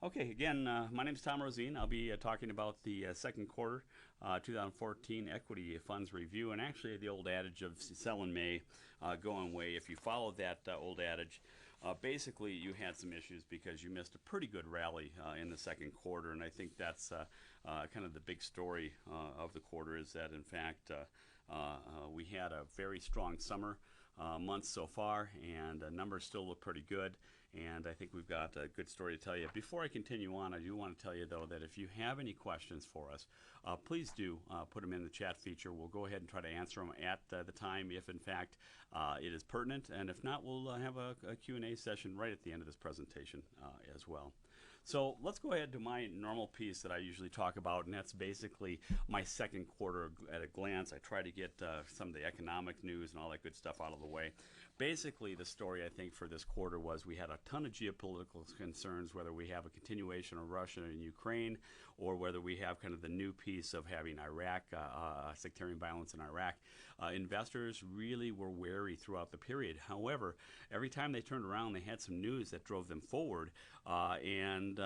Okay, again, my name is Tom Roseen. I'll be talking about the second quarter 2014 equity funds review, and actually the old adage of sell in May, go away. If you follow that old adage, basically you had some issues because you missed a pretty good rally in the second quarter, and I think that's kind of the big story of the quarter is that, in fact, we had a very strong summer months so far, and numbers still look pretty good. And I think we've got a good story to tell you. Before I continue on, I do want to tell you, though, that if you have any questions for us, please do put them in the chat feature. We'll go ahead and try to answer them at the time if, in fact, it is pertinent. And if not, we'll have a Q&A session right at the end of this presentation as well. So let's go ahead to my normal piece that I usually talk about, and that's basically my second quarter at a glance. I try to get some of the economic news and all that good stuff out of the way. Basically, the story, I think, for this quarter was we had a ton of geopolitical concerns, whether we have a continuation of Russia and Ukraine, or whether we have kind of the new piece of having Iraq, sectarian violence in Iraq. Investors really were wary throughout the period. However, every time they turned around, they had some news that drove them forward. And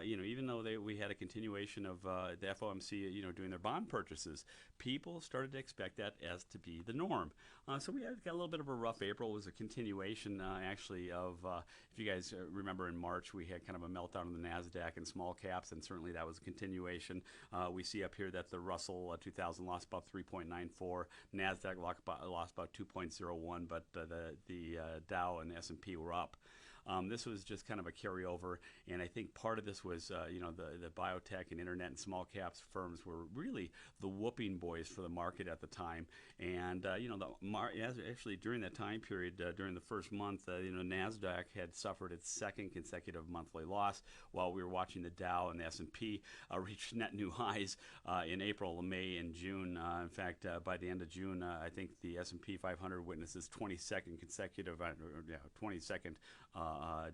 even though we had a continuation of the FOMC, doing their bond purchases, people started to expect that as to be the norm. So we got a little bit of a rough April. It was a continuation, actually, of, if you guys remember in March, we had kind of a meltdown in the NASDAQ and small caps, and certainly that was a continuation. We see up here that the Russell 2000 lost about 3.94, NASDAQ lost about 2.01, but the Dow and the S&P were up. This was just kind of a carryover, and I think part of this was, the biotech and internet and small caps firms were really the whooping boys for the market at the time. And, actually during that time period, during the first month, NASDAQ had suffered its second consecutive monthly loss, while we were watching the Dow and the S&P reach net new highs in April, May, and June. In fact, by the end of June, I think the S&P 500 witnesses 22nd consecutive, 22nd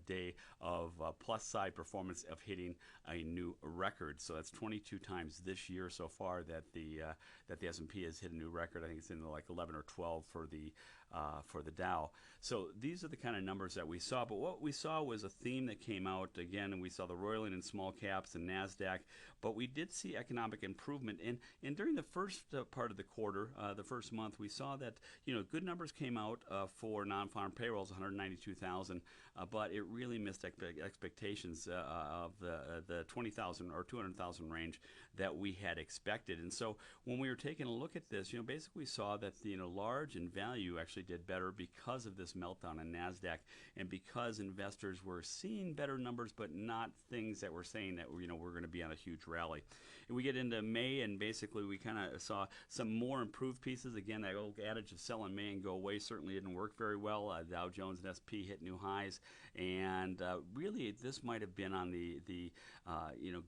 day of plus side performance of hitting a new record. So that's 22 times this year so far that the S&P has hit a new record. I think it's in the like 11 or 12 for the Dow. So these are the kind of numbers that we saw. But what we saw was a theme that came out again, and we saw the roiling in small caps and NASDAQ. But we did see economic improvement. And during the first part of the quarter, the first month, we saw that good numbers came out for non-farm payrolls, 192,000. But it really missed expectations of the 20,000 or 200,000 range that we had expected. And so when we were taking a look at this, basically we saw that large and value actually did better because of this meltdown in NASDAQ, and because investors were seeing better numbers, but not things that were saying that we're going to be on a huge rally. And we get into May, and basically we kind of saw some more improved pieces. Again, that old adage of sell in May and go away certainly didn't work very well. Dow Jones and SP hit new highs. And really, this might have been on the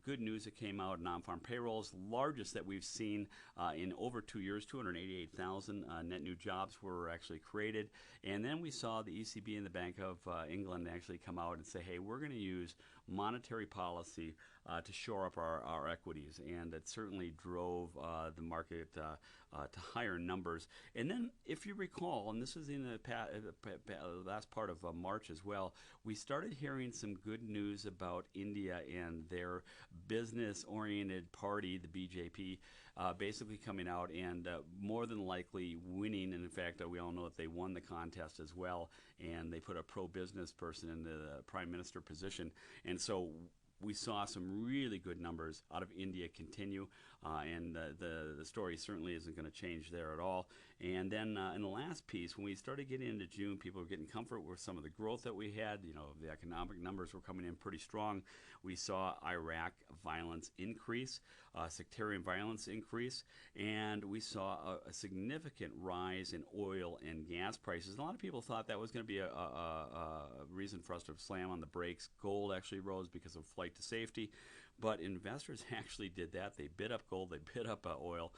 good news that came out. Non-farm payrolls, largest that we've seen in over 2 years. 288,000 net new jobs were actually created. And then we saw the ECB and the Bank of England actually come out and say, hey, we're going to use monetary policy to shore up our equities. And it certainly drove the market to higher numbers. And then, if you recall, and this was in the last part of March as well, we started hearing some good news about India and their business-oriented party, the BJP, basically coming out and more than likely winning. And in fact, we all know that they won the contest as well, and they put a pro-business person in the prime minister position. And so we saw some really good numbers out of India continue, and the story certainly isn't going to change there at all. And then in the last piece, when we started getting into June, people were getting comfort with some of the growth that we had. The economic numbers were coming in pretty strong. We saw Iraq violence increase, sectarian violence increase, and we saw a significant rise in oil and gas prices. A lot of people thought that was going to be a reason for us to slam on the brakes. Gold actually rose because of flight to safety, but investors actually did that. They bid up gold, they bid up oil,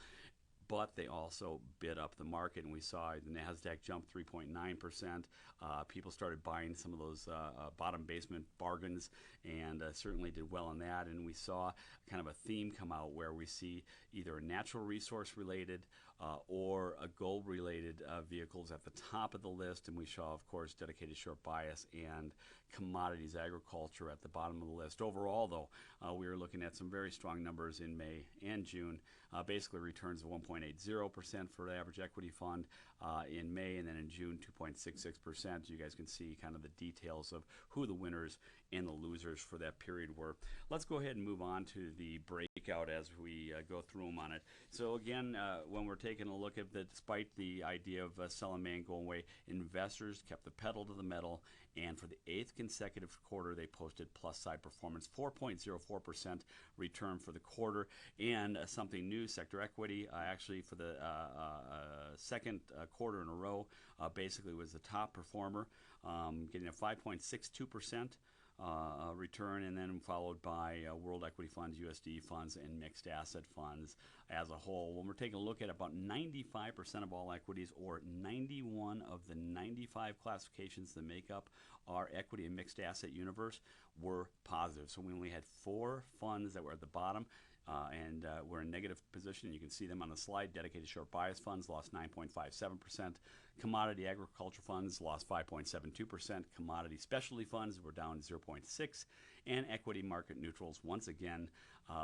but they also bid up the market, and we saw the NASDAQ jump 3.9%. People started buying some of those bottom basement bargains, and certainly did well on that. And we saw kind of a theme come out where we see either natural resource related or a gold related vehicles at the top of the list, and we saw, of course, dedicated short bias and commodities agriculture at the bottom of the list. Overall, though, we were looking at some very strong numbers in May and June. Basically returns of 1.80% for the average equity fund in May, and then in June 2.66%. You guys can see kind of the details of who the winners and the losers for that period were. Let's go ahead and move on to the breakout as we go through them on it. So again, when we're taking a look at despite the idea of selling May and going away, investors kept the pedal to the metal, and for the 8th consecutive quarter, they posted plus side performance, 4.04% return for the quarter. And something new, sector equity, actually for the second quarter in a row, basically was the top performer, getting a 5.62% return, and then followed by world equity funds, USD funds, and mixed asset funds as a whole. When we're taking a look at about 95% of all equities, or 91 of the 95 classifications that make up our equity and mixed asset universe, were positive. So we only had 4 funds that were at the bottom and were in negative position. You can see them on the slide. Dedicated short bias funds lost 9.57%. Commodity agriculture funds lost 5.72%. Commodity specialty funds were down 0.6%. And equity market neutrals, once again,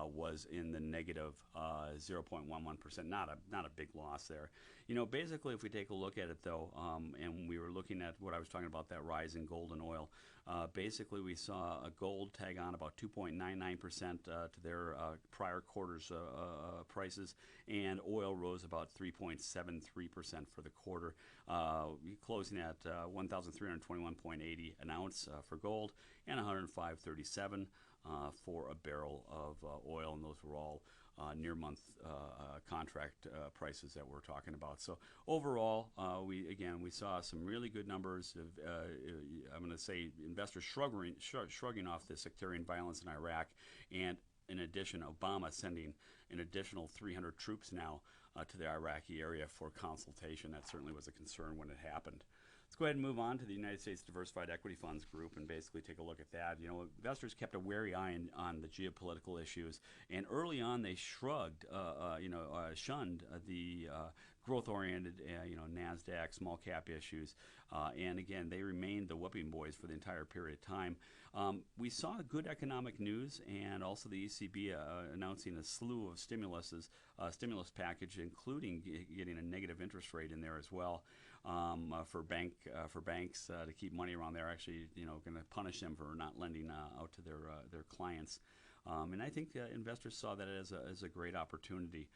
was in the negative 0.11%. Not a big loss there. You know, basically, if we take a look at it, though, and we were looking at what I was talking about, that rise in gold and oil, basically we saw a gold tag on about 2.99% to their prior quarter's prices, and oil rose about 3.73% for the quarter, closing at 1,321.80 an ounce for gold and 105.37 for a barrel of oil, and those were all near month contract prices that we're talking about. So overall, we saw some really good numbers of I'm going to say investors shrugging off the sectarian violence in Iraq, and in addition, Obama sending an additional 300 troops now to the Iraqi area for consultation. That certainly was a concern when it happened. Let's go ahead and move on to the United States Diversified Equity Funds Group and basically take a look at that. You know, investors kept a wary eye on the geopolitical issues, and early on they shunned the growth-oriented, NASDAQ, small cap issues, and again, they remained the whooping boys for the entire period of time. We saw good economic news, and also the ECB announcing a slew of stimulus package, including getting a negative interest rate in there as well. For banks to keep money around. They're actually going to punish them for not lending out to their clients. And I think investors saw that as a great opportunity.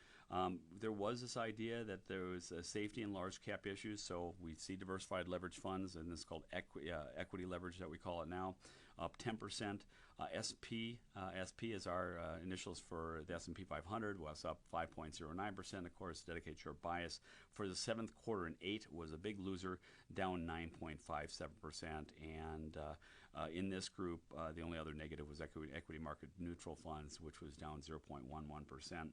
There was this idea that there was a safety in large cap issues, so we see diversified leverage funds, and this is called equity leverage that we call it now, up 10%. SP is our initials for the S&P 500, was up 5.09%. Of course, dedicated short bias for the 7th quarter and 8 was a big loser, down 9.57%. And in this group, the only other negative was equity market neutral funds, which was down 0.11%.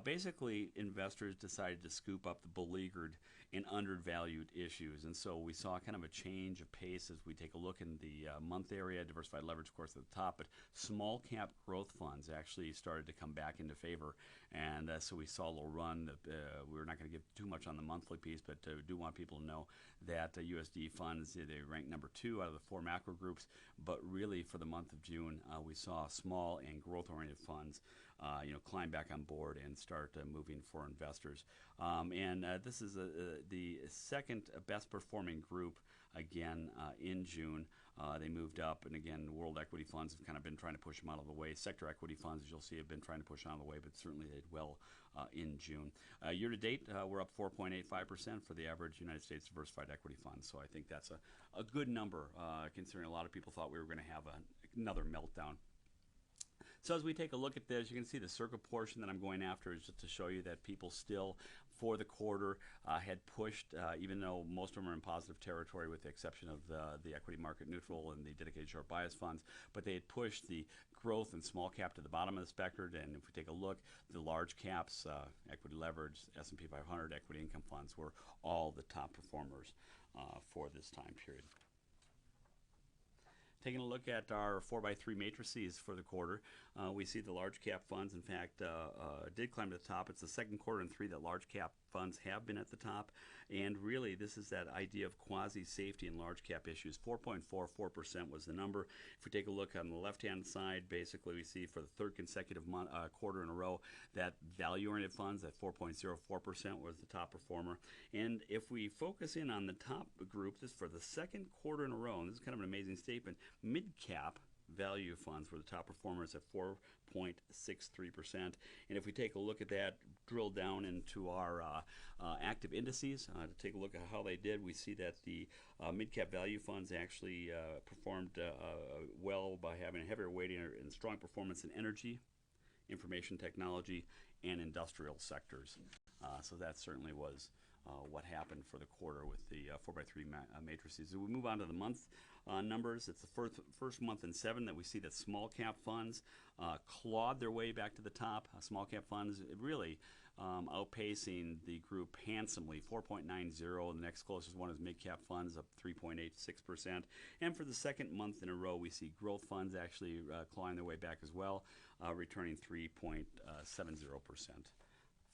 Basically, investors decided to scoop up the beleaguered and undervalued issues, and so we saw kind of a change of pace as we take a look in the month area. Diversified leverage, of course, at the top, but small cap growth funds actually started to come back into favor, and so we saw a little run. We're not going to give too much on the monthly piece, but do want people to know that USD funds, they ranked number 2 out of the 4 macro groups, but really for the month of June, we saw small and growth-oriented funds climb back on board and start moving for investors. And this is the second best performing group again in June. They moved up, and again, world equity funds have kind of been trying to push them out of the way. Sector equity funds, as you'll see, have been trying to push them out of the way, but certainly they did well in June. Year to date, we're up 4.85% for the average United States diversified equity fund. So I think that's a good number, considering a lot of people thought we were going to have another meltdown. So as we take a look at this, you can see the circle portion that I'm going after is just to show you that people still, for the quarter, had pushed, even though most of them are in positive territory with the exception of the equity market neutral and the dedicated short bias funds, but they had pushed the growth and small cap to the bottom of the spectrum. And if we take a look, the large caps, equity leverage, S&P 500, equity income funds were all the top performers for this time period. Taking a look at our 4x3 matrices for the quarter, we see the large cap funds, in fact, did climb to the top. It's the second quarter in three that large cap funds have been at the top. And really, this is that idea of quasi-safety in large cap issues. 4.44% was the number. If we take a look on the left-hand side, basically we see for the third consecutive quarter in a row that value-oriented funds at 4.04% was the top performer. And if we focus in on the top group, this for the second quarter in a row, and this is kind of an amazing statement, mid-cap value funds were the top performers at 4.63%. And if we take a look at that, drill down into our active indices to take a look at how they did, we see that the mid-cap value funds actually performed well by having a heavier weighting and strong performance in energy, information technology, and industrial sectors. So that certainly was what happened for the quarter with the 4x3 matrices. As we move on to the month numbers, it's the first month in 7 that we see that small cap funds clawed their way back to the top. Small cap funds really outpacing the group handsomely, 4.90. The next closest one is mid cap funds, up 3.86%. And for the second month in a row, we see growth funds actually clawing their way back as well, returning 3.70%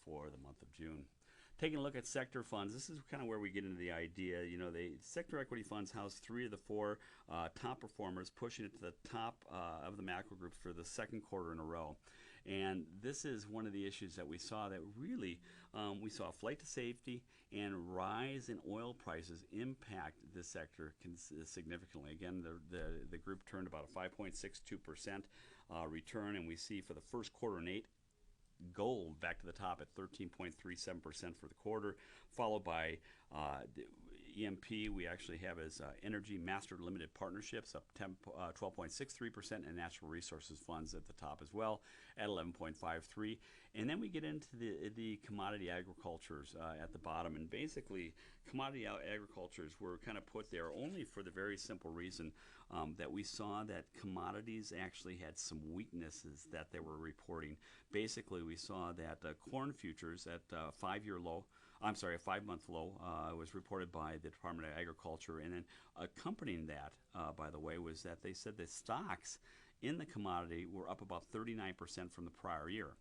for the month of June. Taking a look at sector funds, this is kind of where we get into the idea. You know, the sector equity funds house 3 of the 4 top performers, pushing it to the top of the macro groups for the second quarter in a row. And this is one of the issues that we saw that really, we saw a flight to safety and rise in oil prices impact this sector significantly. Again, the group turned about a 5.62% return, and we see for the first quarter in 8, gold back to the top at 13.37% for the quarter, followed by EMP. We actually have as energy master limited partnerships up 12.63%, and natural resources funds at the top as well at 11.53%. And then we get into the commodity agricultures at the bottom, and basically commodity agricultures were kind of put there only for the very simple reason that we saw that commodities actually had some weaknesses that they were reporting. Basically, we saw that corn futures at a 5-month low was reported by the Department of Agriculture. And then accompanying that, by the way, was that they said that stocks in the commodity were up about 39% from the prior year.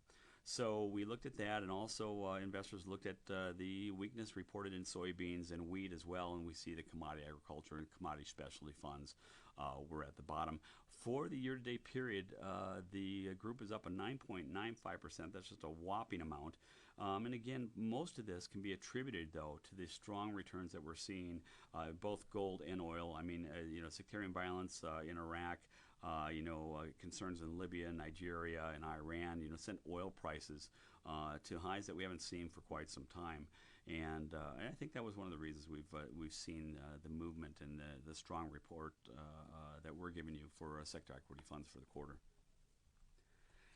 So we looked at that, and also investors looked at the weakness reported in soybeans and wheat as well, and we see the commodity agriculture and commodity specialty funds were at the bottom. For the year-to-date period, the group is up a 9.95%. That's just a whopping amount. And again, most of this can be attributed, though, to the strong returns that we're seeing, both gold and oil. I mean, sectarian violence in Iraq, concerns in Libya, Nigeria, and Iran, sent oil prices to highs that we haven't seen for quite some time. And I think that was one of the reasons we've seen the movement and the strong report that we're giving you for sector equity funds for the quarter.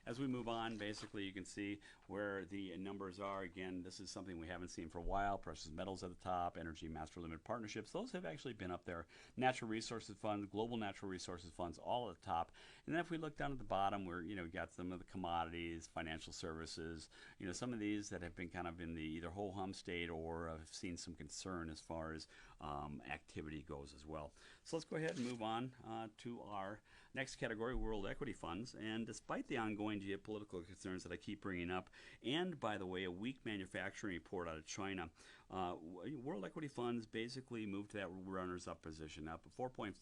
As we move on, basically you can see where the numbers are. Again, this is something we haven't seen for a while. Precious metals at the top, energy master limited partnerships, those have actually been up there. Natural resources funds, global natural resources funds, all at the top. And then if we look down at the bottom, where we got some of the commodities, financial services, some of these that have been kind of in the either whole hum state or have seen some concern as far as activity goes as well. So let's go ahead and move on to our next category, world equity funds. And despite the ongoing geopolitical concerns that I keep bringing up, and by the way, a weak manufacturing report out of China, world equity funds basically moved to that runners-up position, up 4.46%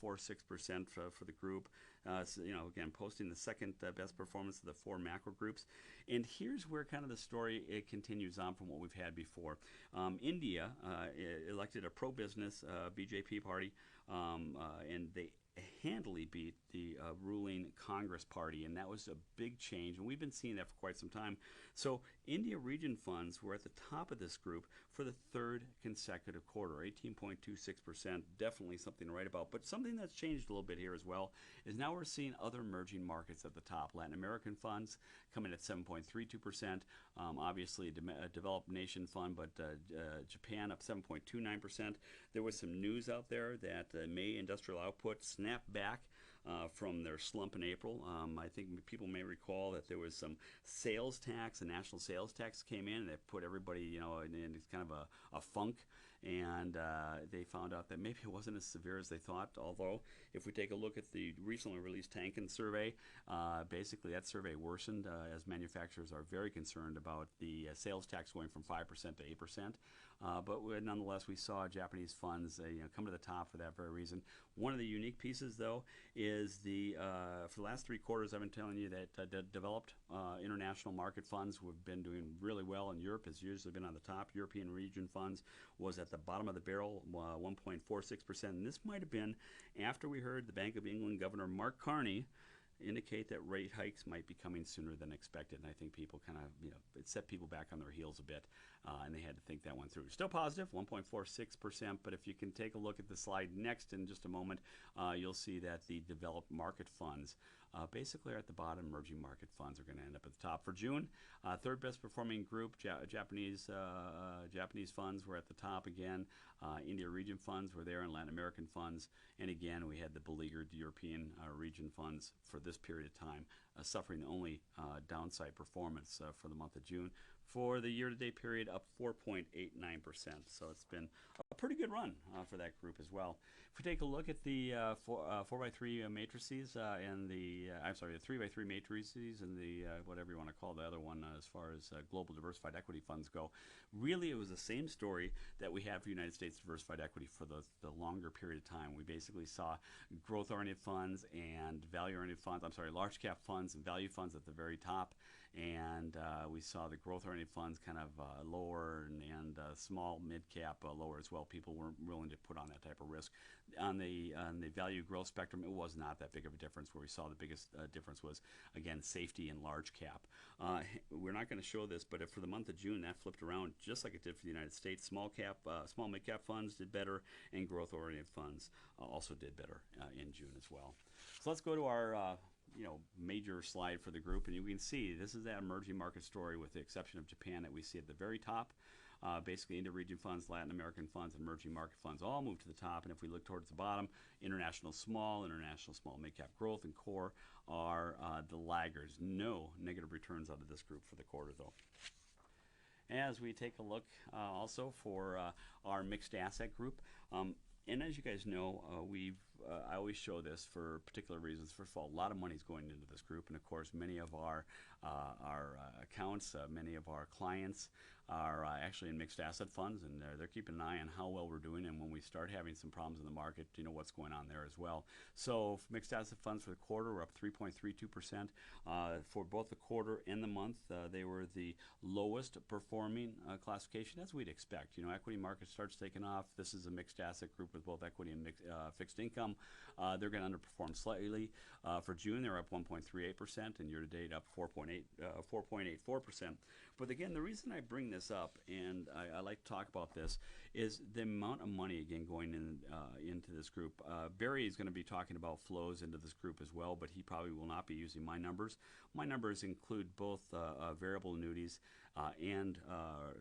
for the group. Again, posting the second best performance of the 4 macro groups. And here's where kind of the story continues on from what we've had before. India elected a pro-business BJP party, and they handily beat the ruling Congress party, and that was a big change, and we've been seeing that for quite some time. So India region funds were at the top of this group for the third consecutive quarter, 18.26%, definitely something to write about. But something that's changed a little bit here as well is now we're seeing other emerging markets at the top. Latin American funds come in at 7.32%, obviously a developed nation fund, but Japan up 7.29%. There was some news out there that May industrial output snapped back from their slump in April. I think people may recall that there was some sales tax, a national sales tax came in, and it put everybody, in kind of a funk. and they found out that maybe it wasn't as severe as they thought. Although, if we take a look at the recently released Tankin survey, basically that survey worsened as manufacturers are very concerned about the sales tax going from 5% to 8%. But nonetheless, we saw Japanese funds come to the top for that very reason. One of the unique pieces, though, is for the last 3 quarters, I've been telling you that developed international market funds have been doing really well, and Europe has usually been on the top. European region funds was at the bottom of the barrel, 1.46%. And this might have been after we heard the Bank of England Governor Mark Carney indicate that rate hikes might be coming sooner than expected. And I think people kind of, it set people back on their heels a bit, and they had to think that one through. Still positive, 1.46%, but if you can take a look at the slide next in just a moment, you'll see that the developed market funds basically are at the bottom. Emerging market funds are going to end up at the top. For June, third best performing group, Japanese funds were at the top again. India region funds were there, and Latin American funds. And again, we had the beleaguered European region funds for this period of time, suffering only downside performance for the month of June. For the year-to-date period, up 4.89%. So it's been a pretty good run for that group as well. If we take a look at the 4x3 matrices and the 3x3 matrices and the whatever you want to call the other one as far as global diversified equity funds go, really it was the same story that we had for United States diversified equity for the longer period of time. We basically saw growth-oriented funds and value-oriented funds, large cap funds and value funds at the very top. And we saw the growth-oriented funds kind of lower and small mid-cap lower as well. People weren't willing to put on that type of risk. On the value growth spectrum, it was not that big of a difference. Where we saw the biggest difference was, again, safety and large cap. We're not going to show this, but for the month of June, that flipped around just like it did for the United States. Small mid-cap funds did better, and growth-oriented funds also did better in June as well. So let's go to our major slide for the group, and you can see this is that emerging market story with the exception of Japan that we see at the very top. Basically, India region funds, Latin American funds, and emerging market funds all move to the top. And if we look towards the bottom, international small mid-cap growth, and core are the laggards. No negative returns out of this group for the quarter, though. As we take a look also for our mixed asset group, and as you guys know, I always show this for particular reasons. First of all, a lot of money is going into this group, and of course, many of our accounts, many of our clients are actually in mixed asset funds, and they're keeping an eye on how well we're doing. And when we start having some problems in the market, what's going on there as well. So mixed asset funds for the quarter were up 3.32%. For both the quarter and the month, they were the lowest performing classification, as we'd expect. Equity market starts taking off. This is a mixed asset group with both equity and fixed income. They're going to underperform slightly. For June, they're up 1.38%, and year-to-date up 4.84%. But again, the reason I bring this up, and I like to talk about this, is the amount of money, again, going into this group. Barry is going to be talking about flows into this group as well, but he probably will not be using my numbers. My numbers include both variable annuities and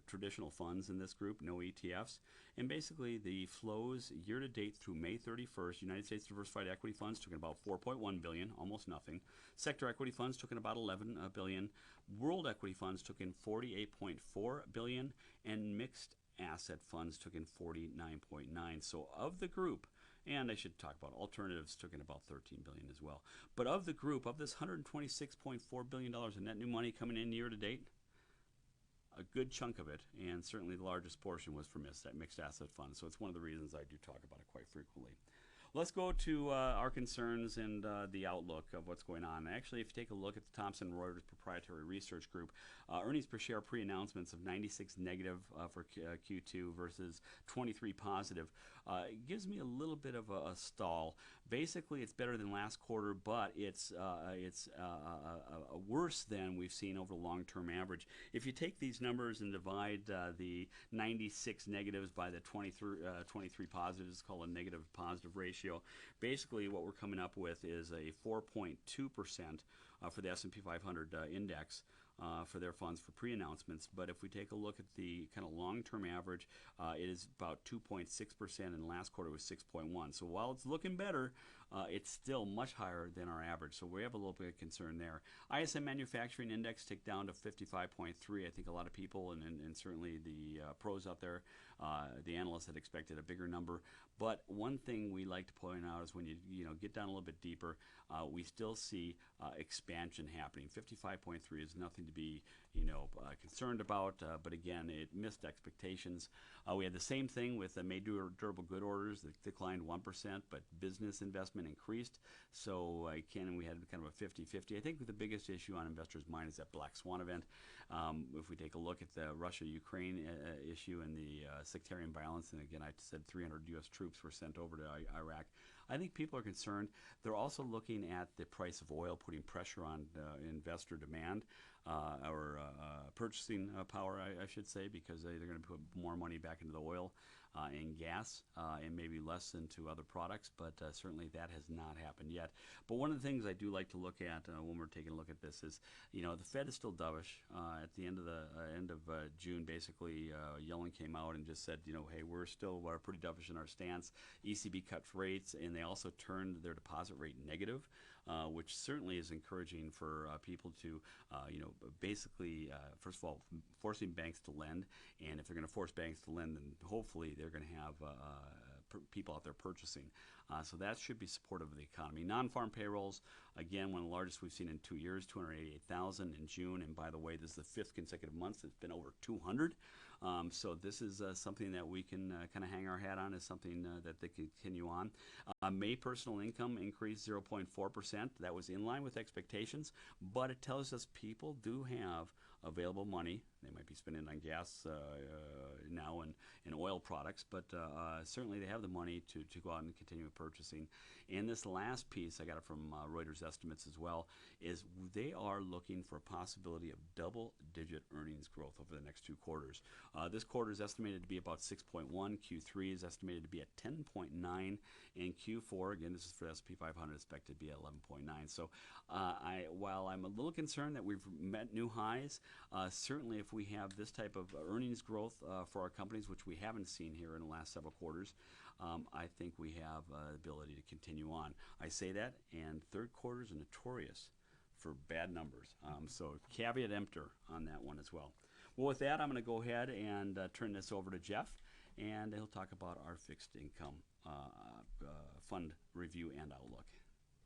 traditional funds in this group, no ETFs. And basically, the flows year-to-date through May 31st, United States diversified equity funds took in about $4.1 billion, almost nothing. Sector equity funds took in about $11 billion. World equity funds took in $48.4 billion, and mixed asset funds took in $49.9. So of the group, and I should talk about alternatives, took in about $13 billion as well. But of the group, of this $126.4 billion in net new money coming in year-to-date, a good chunk of it, and certainly the largest portion, was from mixed asset funds. So it's one of the reasons I do talk about it quite frequently. Let's go to our concerns and the outlook of what's going on. Actually, if you take a look at the Thomson Reuters proprietary research group, earnings per share pre-announcements of 96 negative for Q2 versus 23 positive, it gives me a little bit of a stall. Basically, it's better than last quarter, but it's worse than we've seen over the long-term average. If you take these numbers and divide the 96 negatives by the 23 positives, it's called a negative positive ratio. Basically, what we're coming up with is a 4.2% for the S&P 500 index for their funds for pre-announcements. But if we take a look at the kind of long-term average, it is about 2.6%, and last quarter was 6.1. So while it's looking better, it's still much higher than our average. So we have a little bit of concern there. ISM Manufacturing Index ticked down to 55.3. I think a lot of people, and certainly the pros out there, the analysts had expected a bigger number. But one thing we like to point out is when you get down a little bit deeper, we still see expansion happening. 55.3 is nothing to be concerned about, but again, it missed expectations. We had the same thing with the made durable good orders that declined 1%, but business investment increased. So again, we had kind of a 50-50. I think the biggest issue on investors' mind is that black swan event. If we take a look at the Russia-Ukraine issue and the sectarian violence, and again, I said 300 U.S. troops were sent over to Iraq, I think people are concerned. They're also looking at the price of oil, putting pressure on investor demand or purchasing power, I should say, because they're going to put more money back into the oil and gas and maybe less into other products, but certainly that has not happened yet. But one of the things I do like to look at when we're taking a look at this is, the Fed is still dovish. At the end of June, basically, Yellen came out and just said, hey, we're still pretty dovish in our stance. ECB cut rates, and they also turned their deposit rate negative, which certainly is encouraging for people to, basically, first of all, forcing banks to lend. And if they're going to force banks to lend, then hopefully they're going to have people out there purchasing. So that should be supportive of the economy. Non-farm payrolls, again, one of the largest we've seen in 2 years, 288,000 in June. And by the way, this is the 5th consecutive month it's been over 200. So this is something that we can kind of hang our hat on as something that they continue on. May personal income increased 0.4%. That was in line with expectations, but it tells us people do have available money. They might be spending on gas now and oil products, but certainly they have the money to go out and continue purchasing. And this last piece, I got it from Reuters estimates as well, is they are looking for a possibility of double-digit earnings growth over the next 2 quarters. This quarter is estimated to be about 6.1. Q3 is estimated to be at 10.9. And Q4, again, this is for the S&P 500, expected to be at 11.9. So while I'm a little concerned that we've met new highs, certainly if we have this type of earnings growth for our companies, which we haven't seen here in the last several quarters, I think we have the ability to continue on. I say that, and third quarters are notorious for bad numbers. So caveat emptor on that one as well. Well, with that, I'm going to go ahead and turn this over to Jeff, and he'll talk about our fixed income fund review and outlook.